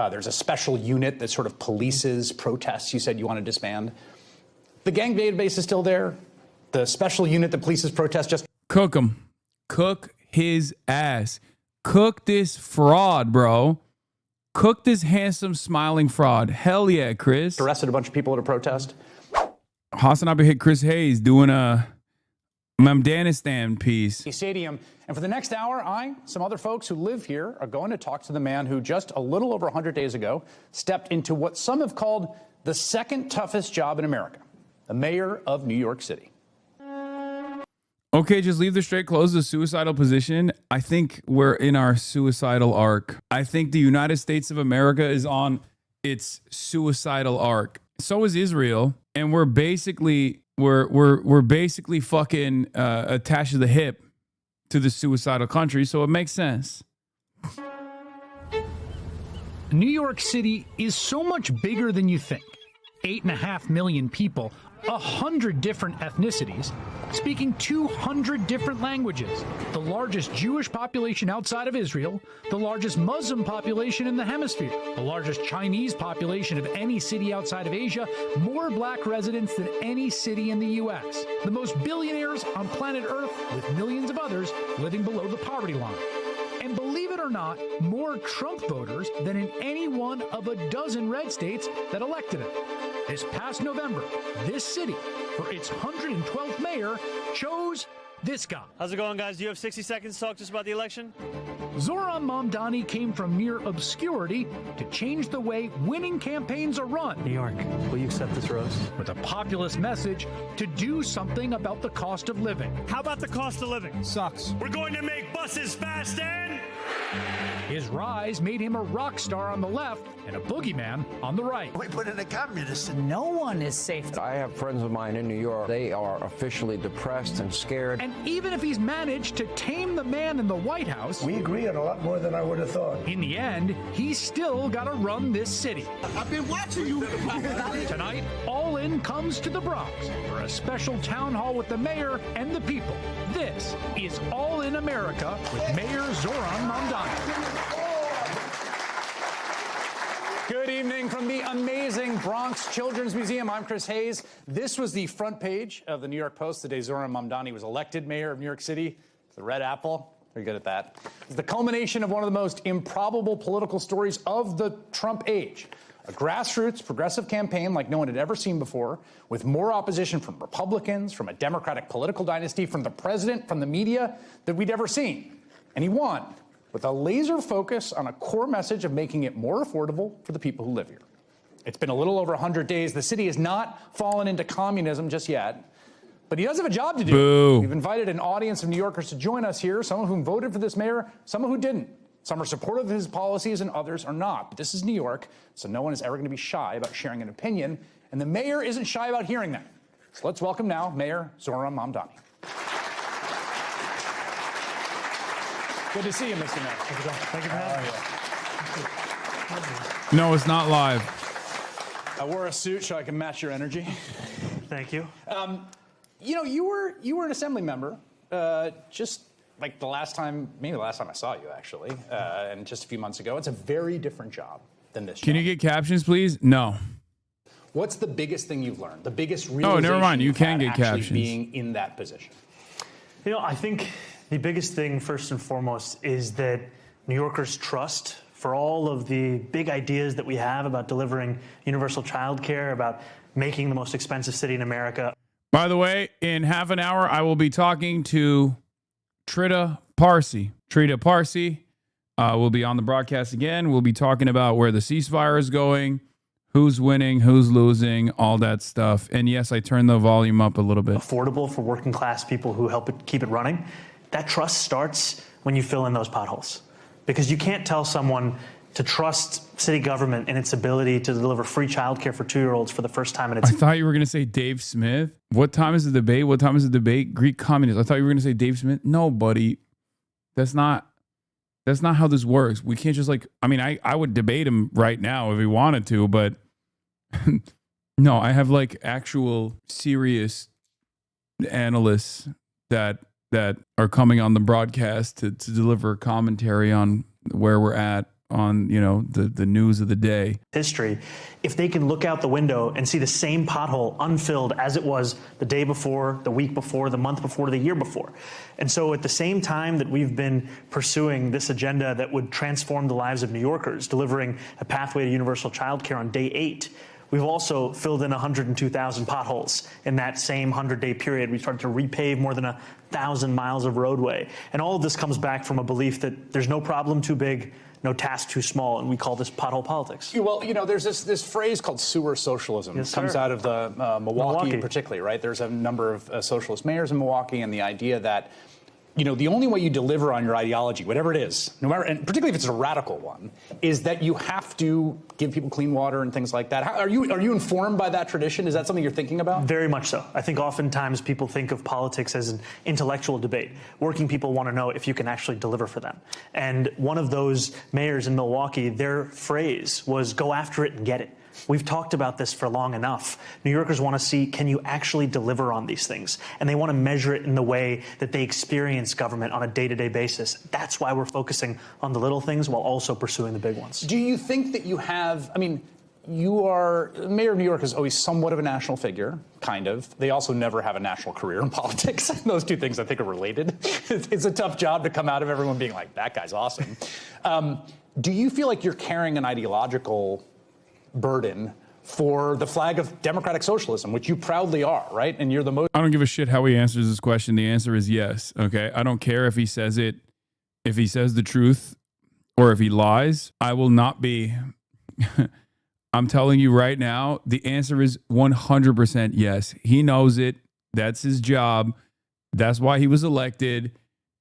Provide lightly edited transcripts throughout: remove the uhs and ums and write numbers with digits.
There's a special unit that sort of polices protests you said you want to disband. The gang database is still there. The special unit that polices protests just... Cook him. Cook his ass. Cook this fraud, bro. Cook this handsome, smiling fraud. Hell yeah, Chris. arrested a bunch of people at a protest. Hasanabi hit Chris Hayes doing a Mamdani piece. Stadium. And for the next hour, some other folks who live here are going to talk to the man who just a little over 100 days ago stepped into what some have called the second toughest job in America, the mayor of New York City. Okay, just leave the straight clothes, the suicidal position. I think we're in our suicidal arc. I think the United States of America is on its suicidal arc. So is Israel, and we're basically fucking attached to the hip to the suicidal country, so it makes sense. New York City is so much bigger than you think. 8.5 million people, 100 different ethnicities, speaking 200 different languages, the largest Jewish population outside of Israel, the largest Muslim population in the hemisphere, the largest Chinese population of any city outside of Asia, more black residents than any city in the U.S., the most billionaires on planet Earth, with millions of others living below the poverty line. And believe it or not, more Trump voters than in any one of a dozen red states that elected him. This past November, this city, for its 112th mayor, chose this guy. How's it going, guys? Do you have 60 seconds to talk to us about the election? Zohran Mamdani came from near obscurity to change the way winning campaigns are run. New York, will you accept this rose? With a populist message to do something about the cost of living. How about the cost of living? Sucks. We're going to make buses fast and... His rise made him a rock star on the left and a boogeyman on the right. We put in a communist. No one is safe. I have friends of mine in New York. They are officially depressed and scared. And even if he's managed to tame the man in the White House, We agree on a lot more than I would have thought. in the end, he's still got to run this city. I've been watching you. Tonight, All In comes to the Bronx for a special town hall with the mayor and the people. This is All In America with Mayor Zohran Mamdani. Good evening from the amazing Bronx Children's Museum. I'm Chris Hayes. This was the front page of the New York Post the day Zohran Mamdani was elected mayor of New York City. The red apple. Very good at that. It's the culmination of one of the most improbable political stories of the Trump age. A grassroots progressive campaign like no one had ever seen before, with more opposition from Republicans, from a Democratic political dynasty, from the president, from the media that we'd ever seen. And he won with a laser focus on a core message of making it more affordable for the people who live here. It's been a little over 100 days. The city has not fallen into communism just yet, but he does have a job to do. Boo. We've invited an audience of New Yorkers to join us here, some of whom voted for this mayor, some of who didn't. Some are supportive of his policies and others are not. But this is New York, so no one is ever going to be shy about sharing an opinion, and the mayor isn't shy about hearing that. So let's welcome now Mayor Zohran Mamdani. Good to see you, Mr. Mayor. Thank you for having me. No, it's not live. I wore a suit so I can match your energy. Thank you. You know, you were an assembly member just like the last time I saw you, actually, and just a few months ago. It's a very different job than this Can job. you get captions, please? No. What's the biggest thing you've learned? The biggest realization Oh, never mind. You can get actually captions. being in that position? You know, I think the biggest thing, first and foremost, is that New Yorkers trust for all of the big ideas that we have about delivering universal childcare, about making the most expensive city in America. By the way, in half an hour, I will be talking to Trita Parsi. Trita Parsi will be on the broadcast again. We'll be talking about where the ceasefire is going, who's winning, who's losing, all that stuff. And yes, I turned the volume up a little bit. Affordable for working class people who help it keep it running. That trust starts when you fill in those potholes. Because you can't tell someone to trust city government in its ability to deliver free childcare for 2-year-olds for the first time in its... I thought you were going to say Dave Smith. What time is the debate? What time is the debate? Greek communists. I thought you were going to say Dave Smith. No, buddy. That's not how this works. We can't just I would debate him right now if he wanted to, but no, I have like actual serious analysts that are coming on the broadcast to deliver commentary on where we're at on, you know, the news of the day. History, if they can look out the window and see the same pothole unfilled as it was the day before, the week before, the month before, the year before. And so at the same time that we've been pursuing this agenda that would transform the lives of New Yorkers, delivering a pathway to universal childcare on day 8, we've also filled in 102,000 potholes in that same 100-day period. We started to repave more than 1,000 miles of roadway. And all of this comes back from a belief that there's no problem too big, no task too small, and we call this pothole politics. Well, you know, there's this phrase called sewer socialism. Yes, it comes sir. out of the Milwaukee particularly, right? There's a number of socialist mayors in Milwaukee, and the idea that, you know, the only way you deliver on your ideology, whatever it is, no matter, and particularly if it's a radical one, is that you have to give people clean water and things like that. Are you informed by that tradition? Is that something you're thinking about? Very much so. I think oftentimes people think of politics as an intellectual debate. Working people want to know if you can actually deliver for them. And one of those mayors in Milwaukee, their phrase was, go after it and get it. We've talked about this for long enough. New Yorkers want to see, can you actually deliver on these things? And they want to measure it in the way that they experience government on a day-to-day basis. That's why we're focusing on the little things while also pursuing the big ones. Do you think that you have, I mean, you are, Mayor of New York is always somewhat of a national figure, kind of. They also never have a national career in politics. Those two things I think are related. It's a tough job to come out of everyone being like, that guy's awesome. Do you feel like you're carrying an ideological burden for the flag of democratic socialism, which you proudly are, right? And you're the most... I don't give a shit how he answers this question. The answer is yes, okay? I don't care if he says it, if he says the truth, or if he lies. I will not be... I'm telling you right now, the answer is 100% yes. He knows it. That's his job. That's why he was elected.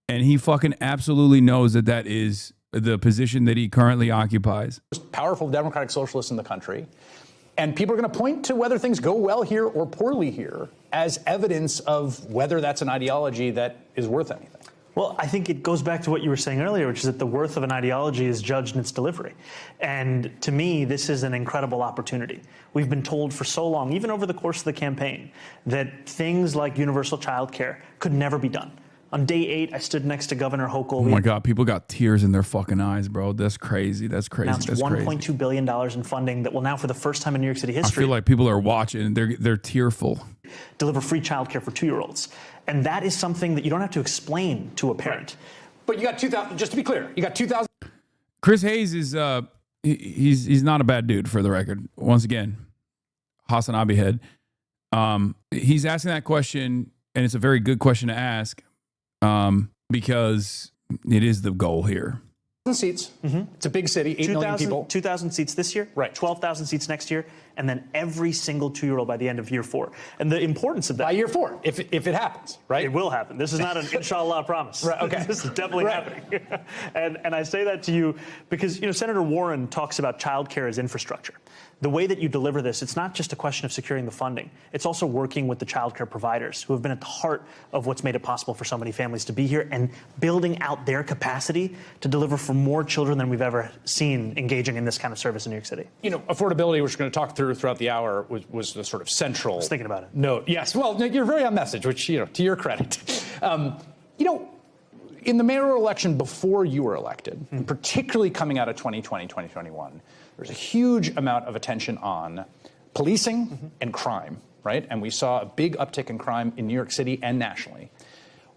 And he fucking absolutely knows that that is the position that he currently occupies. Most powerful democratic socialists in the country. And people are going to point to whether things go well here or poorly here as evidence of whether that's an ideology that is worth anything. Well, I think it goes back to what you were saying earlier, which is that the worth of an ideology is judged in its delivery. And to me, this is an incredible opportunity. We've been told for so long, even over the course of the campaign, that things like universal child care could never be done. On day 8, I stood next to Governor Hochul. Oh my God, people got tears in their fucking eyes, bro. That's crazy. That's crazy. Announced $1.2 billion in funding that will now, for the first time in New York City history, I feel like people are watching. They're tearful. Deliver free childcare for 2-year-olds. And that is something that you don't have to explain to a parent. But you got 2,000, just to be clear, you got 2,000. Chris Hayes is, he's not a bad dude, for the record. Once again, Hasanabi head. He's asking that question, and it's a very good question to ask. Because it is the goal here. Seats. It's a big city, 8 million people. 2,000 seats this year, right? 12,000 seats next year, and then every single 2-year-old by the end of year 4. And the importance of that. By year 4, if it happens, right? It will happen. This is not an inshallah promise. Right, okay. This is definitely happening. And I say that to you because, you know, Senator Warren talks about child care as infrastructure. The way that you deliver this, it's not just a question of securing the funding. It's also working with the child care providers who have been at the heart of what's made it possible for so many families to be here and building out their capacity to deliver for more children than we've ever seen engaging in this kind of service in New York City. You know, affordability, which we're going to talk through throughout the hour, was the sort of central. I was thinking about it. No, yes. Well, you're very on message, which, you know, to your credit. You know, in the mayoral election before you were elected, and particularly coming out of 2020, 2021, there's a huge amount of attention on policing and crime, right? And we saw a big uptick in crime in New York City and nationally.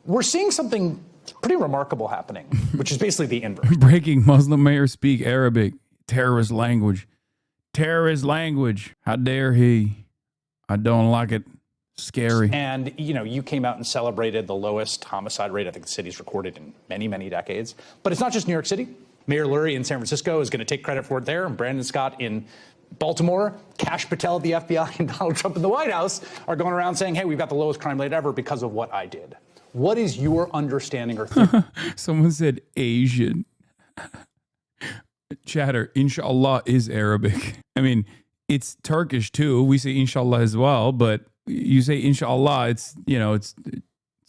We're seeing something pretty remarkable happening, which is basically the inverse. Breaking: Muslim mayor speak Arabic. Terrorist language. Terrorist language. How dare he? I don't like it. Scary. And, you know, you came out and celebrated the lowest homicide rate I think the city's recorded in many, many decades. But it's not just New York City. Mayor Lurie in San Francisco is going to take credit for it there. And Brandon Scott in Baltimore, Kash Patel at the FBI, and Donald Trump in the White House are going around saying, hey, we've got the lowest crime rate ever because of what I did. What is your understanding or theory? Someone said Asian. Chatter, inshallah is Arabic. I mean, it's Turkish too. We say inshallah as well, but you say inshallah, it's, you know, its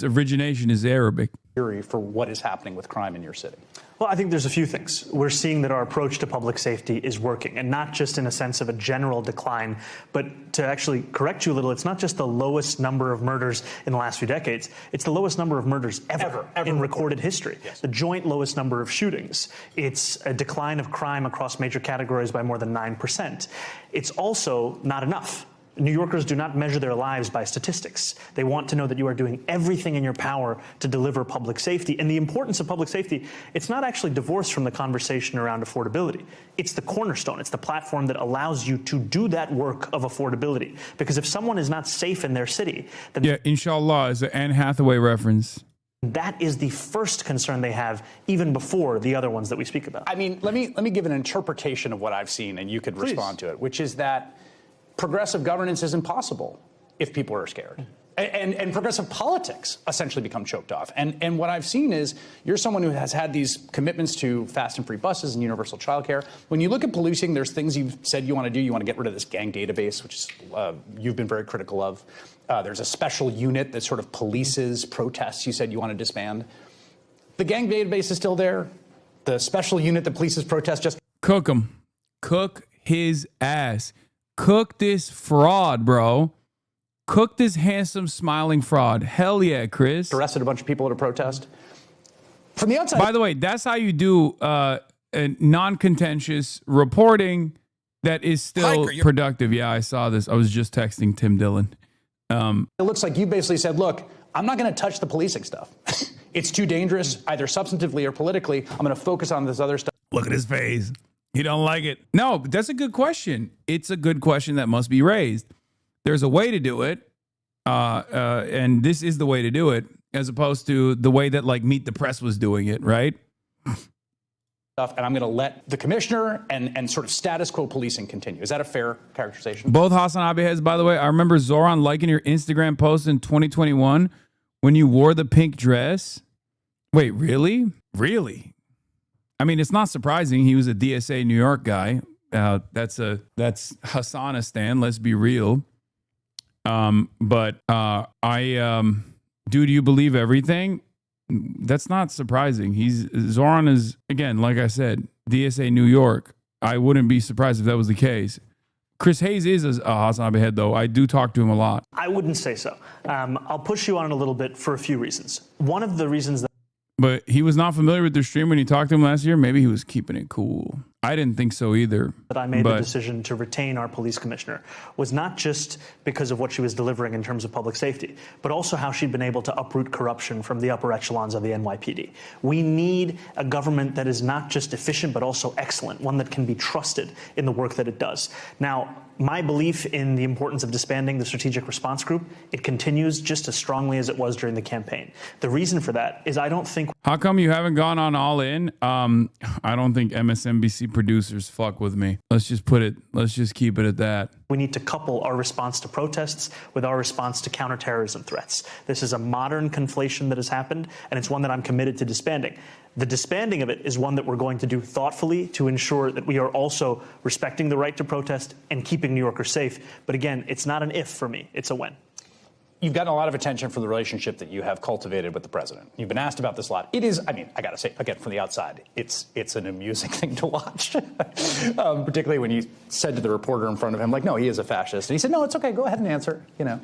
origination is Arabic. Theory for what is happening with crime in your city. Well, I think there's a few things. We're seeing that our approach to public safety is working, and not just in a sense of a general decline, but to actually correct you a little, it's not just the lowest number of murders in the last few decades, it's the lowest number of murders ever in recorded history. Yes. The joint lowest number of shootings. It's a decline of crime across major categories by more than 9%. It's also not enough. New Yorkers do not measure their lives by statistics. They want to know that you are doing everything in your power to deliver public safety. And the importance of public safety, it's not actually divorced from the conversation around affordability. It's the cornerstone. It's the platform that allows you to do that work of affordability. Because if someone is not safe in their city, then Yeah, inshallah is an Anne Hathaway reference. that is the first concern they have, even before the other ones that we speak about. I mean, let me give an interpretation of what I've seen, and you could respond to it, which is that progressive governance isn't possible if people are scared. And progressive politics essentially become choked off. And what I've seen is you're someone who has had these commitments to fast and free buses and universal childcare. When you look at policing, there's things you've said you want to do. You want to get rid of this gang database, which is, you've been very critical of. There's a special unit that sort of polices protests you said you want to disband. The gang database is still there. The special unit that polices protests just... Cook him. Cook his ass. Cook this fraud, bro. Cook this handsome, smiling fraud. Hell yeah, Chris. arrested a bunch of people at a protest. From the outside... By the way, that's how you do a non-contentious reporting that is still productive. Yeah, I saw this. I was just texting Tim Dillon. It looks like you basically said, look, I'm not going to touch the policing stuff. It's too dangerous, either substantively or politically. I'm going to focus on this other stuff. Look at his face. He don't like it. No, but that's a good question. It's a good question that must be raised. There's a way to do it, and this is the way to do it, as opposed to the way that, like, Meet the Press was doing it, right? And I'm going to let the commissioner and sort of status quo policing continue. Is that a fair characterization? Both Hasanabi heads, by the way. I remember Zohran liking your Instagram post in 2021 when you wore the pink dress. Wait, really? Really? I mean, it's not surprising. He was a DSA New York guy. That's Hasanistan. Let's be real. But do you believe everything? That's not surprising. Zohran is, again, like I said, DSA New York. I wouldn't be surprised if that was the case. Chris Hayes is a Hasanabi head, though. I do talk to him a lot. I wouldn't say so. I'll push you on it a little bit for a few reasons. One of the reasons that... But he was not familiar with the stream when you talked to him last year. Maybe he was keeping it cool. I didn't think so either. That I made the decision to retain our police commissioner was not just because of what she was delivering in terms of public safety, but also how she'd been able to uproot corruption from the upper echelons of the NYPD. We need a government that is not just efficient, but also excellent, one that can be trusted in the work that it does. Now, my belief in the importance of disbanding the Strategic Response Group, it continues just as strongly as it was during the campaign. The reason for that is I don't think... How come you haven't gone on All In? I don't think MSNBC producers fuck with me. Let's just keep it at that. We need to couple our response to protests with our response to counterterrorism threats. This is a modern conflation that has happened, and it's one that I'm committed to disbanding. The disbanding of it is one that we're going to do thoughtfully to ensure that we are also respecting the right to protest and keeping New Yorkers safe. But again, it's not an if for me, it's a when. You've gotten a lot of attention for the relationship that you have cultivated with the president. You've been asked about this a lot. It is, I mean, I got to say, again, from the outside, it's an amusing thing to watch, particularly when you said to the reporter in front of him, like, no, he is a fascist. And he said, no, it's okay, go ahead and answer, you know.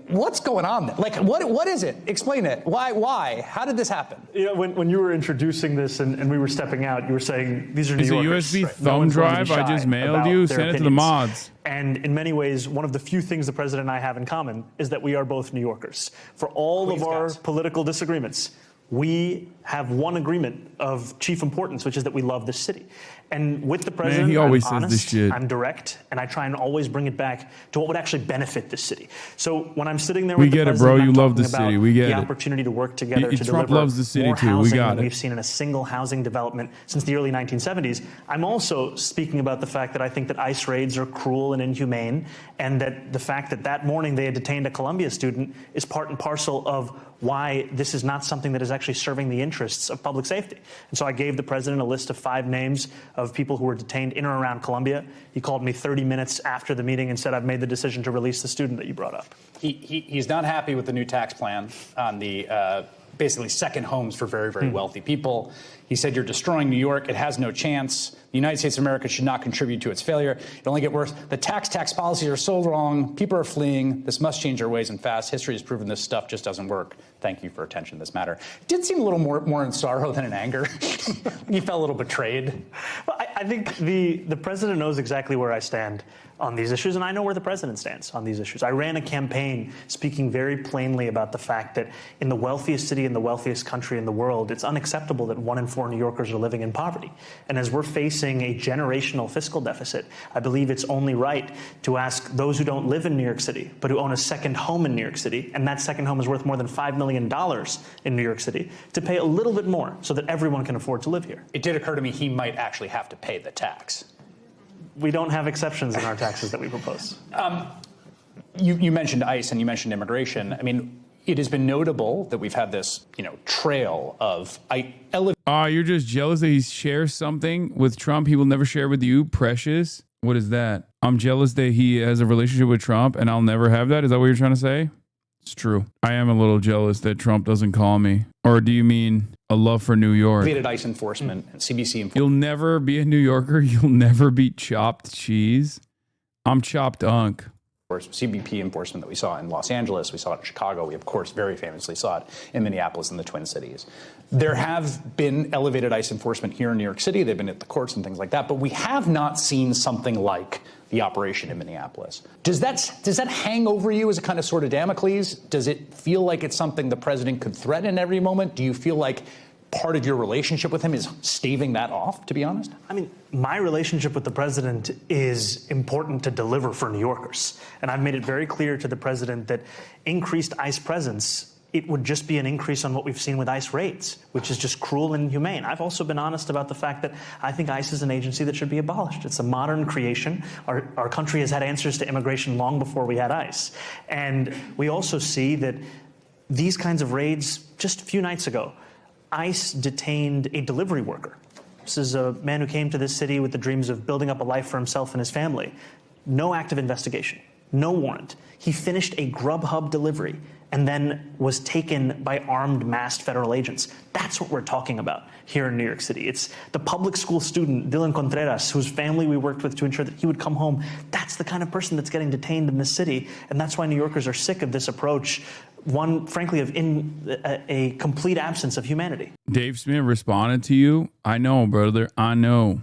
What's going on there? Like, what is it? Explain it. Why? How did this happen? You know, when you were introducing this and we were stepping out, you were saying these are New Yorkers. It's a USB thumb drive I just mailed you. Send it to the mods. And in many ways, one of the few things the president and I have in common is that we are both New Yorkers. For all of our political disagreements, we have one agreement of chief importance, which is that we love this city. And with the president, he always I'm honest, says this shit. I'm direct, and I try and always bring it back to what would actually benefit this city. So when I'm sitting there with the president, bro. I'm You love the talking city. about We get the it. opportunity to work together to Trump deliver loves the city more too. We housing got than it. we've seen in a single housing development since the early 1970s. I'm also speaking about the fact that I think that ICE raids are cruel and inhumane, and that the fact that that morning they had detained a Columbia student is part and parcel of why this is not something that is actually serving the interests of public safety. And so I gave the president a list of 5 names of people who were detained in or around Columbia. He called me 30 minutes after the meeting and said, I've made the decision to release the student that you brought up. He's not happy with the new tax plan on the basically second homes for very, very wealthy people. He said, "You're destroying New York. It has no chance. The United States of America should not contribute to its failure. It only get worse. The tax policies are so wrong. People are fleeing. This must change our ways and fast. History has proven this stuff just doesn't work. Thank you for attention to this matter." It did seem a little more in sorrow than in anger. He felt a little betrayed. Well, I think the president knows exactly where I stand on these issues, and I know where the president stands on these issues. I ran a campaign speaking very plainly about the fact that in the wealthiest city in the wealthiest country in the world, it's unacceptable that 1 in 4 New Yorkers are living in poverty. And as we're facing a generational fiscal deficit, I believe it's only right to ask those who don't live in New York City, but who own a second home in New York City, and that second home is worth more than $5 million in New York City, to pay a little bit more so that everyone can afford to live here. It did occur to me he might actually have to pay the tax. We don't have exceptions in our taxes that we propose. You mentioned ICE and you mentioned immigration. I mean, it has been notable that we've had this, trail of You're just jealous that he shares something with Trump he will never share with you, precious? What is that? I'm jealous that he has a relationship with Trump and I'll never have that? Is that what you're trying to say? It's true. I am a little jealous that Trump doesn't call me. Or do you mean a love for New York? elevated ICE enforcement and CBC enforcement. You'll never be a New Yorker. You'll never be chopped cheese. I'm chopped unk. CBP enforcement that we saw in Los Angeles, we saw it in Chicago, we of course very famously saw it in Minneapolis and the Twin Cities. There have been elevated ICE enforcement here in New York City. They've been at the courts and things like that, but we have not seen something like the operation in Minneapolis. Does that hang over you as a kind of sword of Damocles? Does it feel like it's something the president could threaten every moment? Do you feel like part of your relationship with him is staving that off, to be honest? I mean, my relationship with the president is important to deliver for New Yorkers. And I've made it very clear to the president that increased ICE presence, it would just be an increase on what we've seen with ICE raids, which is just cruel and inhumane. I've also been honest about the fact that I think ICE is an agency that should be abolished. It's a modern creation. Our country has had answers to immigration long before we had ICE. And we also see that these kinds of raids, just a few nights ago, ICE detained a delivery worker. This is a man who came to this city with the dreams of building up a life for himself and his family. No active investigation, no warrant. He finished a Grubhub delivery and then was taken by armed, masked federal agents. That's what we're talking about here in New York City. It's the public school student, Dylan Contreras, whose family we worked with to ensure that he would come home. That's the kind of person that's getting detained in this city. And that's why New Yorkers are sick of this approach, one, frankly, of a complete absence of humanity. Dave Smith responded to you. I know, brother. I know.